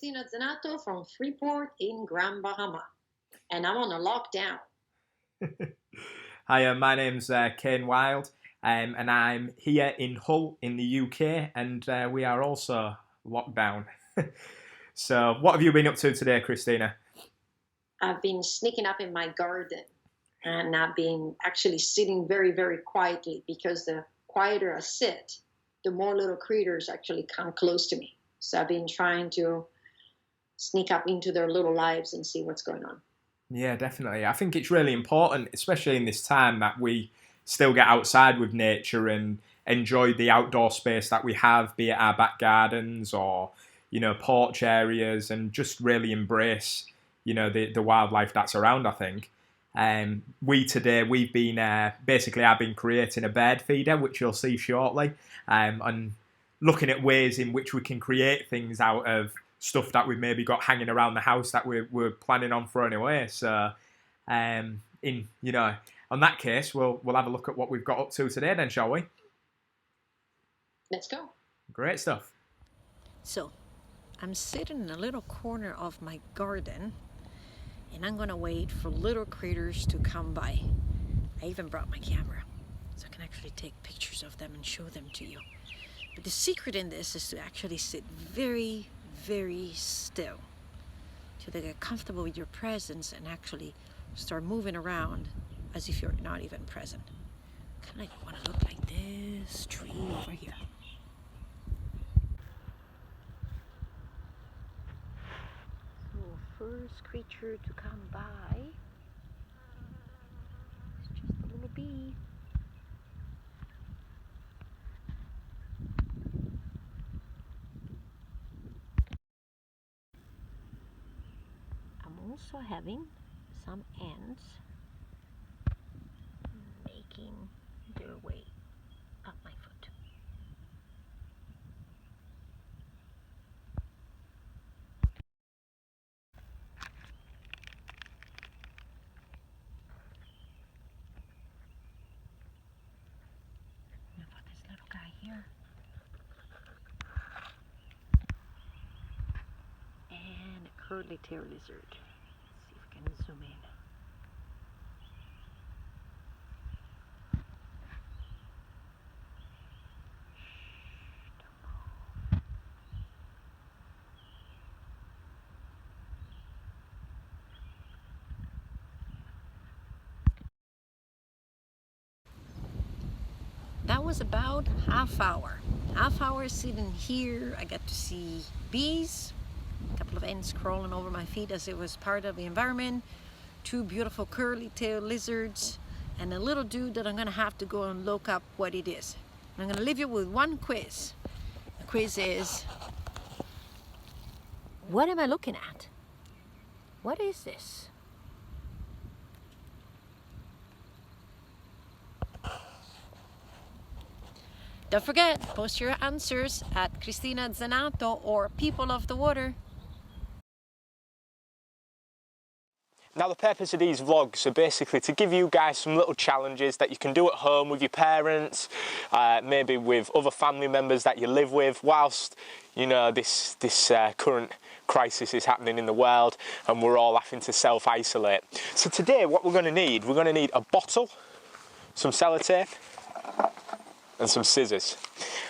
Cristina Zenato from Freeport in Grand Bahama, and I'm on a lockdown. Hi, my name's Kane Wild, and I'm here in Hull in the UK, and we are also locked down. So, what have you been up to today, Cristina? I've been sneaking up in my garden, and I've been actually sitting very, very quietly because the quieter I sit, the more little critters actually come close to me. So I've been trying to sneak up into their little lives and see what's going on. Yeah, definitely. I think it's really important, especially in this time, that we still get outside with nature and enjoy the outdoor space that we have, be it our back gardens or, porch areas, and just really embrace, the wildlife that's around, I think. We've been, basically, I've been creating a bird feeder, which you'll see shortly, and looking at ways in which we can create things out of stuff that we've maybe got hanging around the house that we're planning on throwing away. So, on that case, we'll have a look at what we've got up to today, then, shall we? Let's go. Great stuff. So, I'm sitting in a little corner of my garden, and I'm gonna wait for little critters to come by. I even brought my camera, so I can actually take pictures of them and show them to you. But the secret in this is to actually sit very, very still, till they get comfortable with your presence and actually start moving around as if you're not even present. Kind of want to look like this tree over here. So first creature to come by is just a little bee. Also having some ants making their way up my foot. I'm gonna put this little guy here. And a curly-tailed lizard. Can zoom in. That was about half hour sitting here. I got to see bees, a couple of ants crawling over my feet as it was part of the environment, 2 beautiful curly-tailed lizards, and a little dude that I'm gonna have to go and look up what it is. And I'm gonna leave you with one quiz. The quiz is, what am I looking at? What is this? Don't forget, post your answers at Cristina Zenato or People of the Water. Now the purpose of these vlogs are basically to give you guys some little challenges that you can do at home with your parents, maybe with other family members that you live with, whilst this current crisis is happening in the world and we're all having to self-isolate. So today what we're going to need a bottle, some sellotape and some scissors.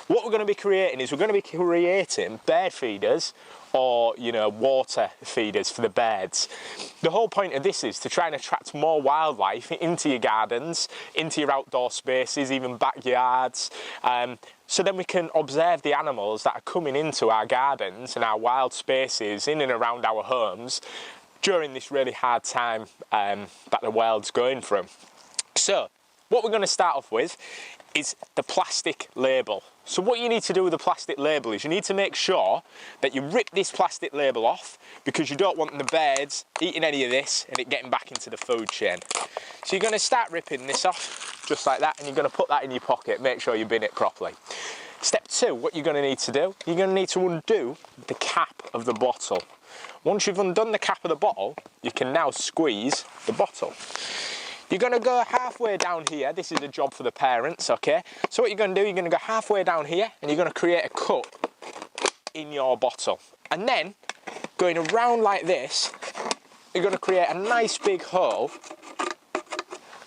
What we're going to be creating is bird feeders or water feeders for the birds. The whole point of this is to try and attract more wildlife into your gardens, into your outdoor spaces, even backyards, so then we can observe the animals that are coming into our gardens and our wild spaces in and around our homes during this really hard time that the world's going through. So what we're going to start off with is the plastic label. So what you need to do with the plastic label is you need to make sure that you rip this plastic label off, because you don't want the birds eating any of this and it getting back into the food chain. So you're going to start ripping this off just like that, and you're going to put that in your pocket. Make sure you bin it properly. Step 2, what you're going to need to do, you're going to need to undo the cap of the bottle. Once you've undone the cap of the bottle, you can now squeeze the bottle. You're going to go halfway down here. This is a job for the parents, okay? So what you're going to do, you're going to go halfway down here and you're going to create a cut in your bottle. And then going around like this, you're going to create a nice big hole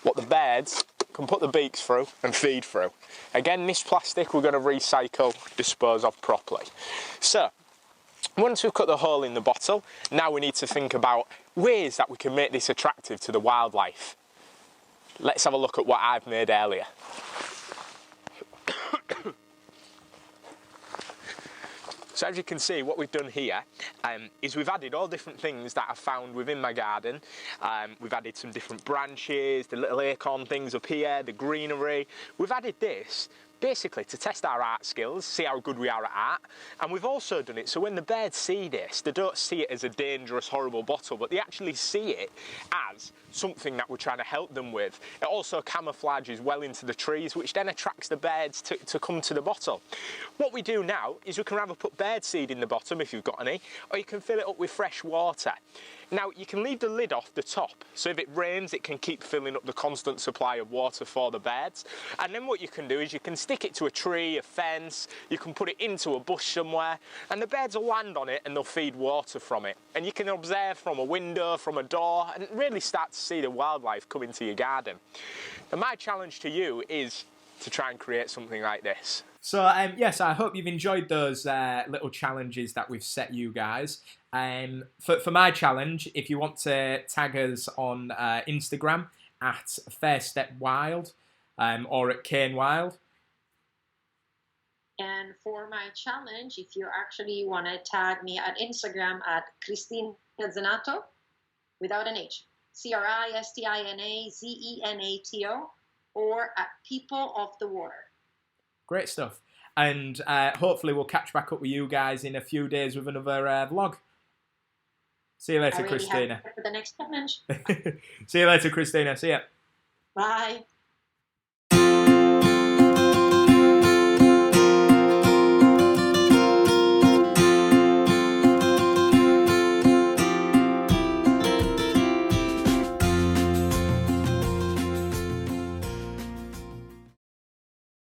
what the birds can put the beaks through and feed through. Again, this plastic we're going to recycle, dispose of properly. So, once we've cut the hole in the bottle, now we need to think about ways that we can make this attractive to the wildlife. Let's have a look at what I've made earlier. So as you can see, what we've done here is we've added all different things that I've found within my garden. We've added some different branches, the little acorn things up here, the greenery. We've added this basically to test our art skills, see how good we are at art, and we've also done it so when the birds see this, they don't see it as a dangerous, horrible bottle, but they actually see it as something that we're trying to help them with. It also camouflages well into the trees, which then attracts the birds to come to the bottle. What we do now is we can either put bird seed in the bottom if you've got any, or you can fill it up with fresh water. Now, you can leave the lid off the top, so if it rains, it can keep filling up the constant supply of water for the birds. And then what you can do is you can stick it to a tree, a fence, you can put it into a bush somewhere, and the birds will land on it and they'll feed water from it. And you can observe from a window, from a door, and really start to see the wildlife come into your garden. And my challenge to you is to try and create something like this. So, yes, I hope you've enjoyed those little challenges that we've set you guys. For my challenge, if you want to tag us on Instagram at FairStepWild or at CaneWild. And for my challenge, if you actually want to tag me at Instagram at Cristina Zenato, without an H, CRISTINAZENATO, or at People of the Water. Great stuff. And hopefully we'll catch back up with you guys in a few days with another vlog. See you later, Cristina. For the next challenge. See you later, Cristina. See ya. Bye.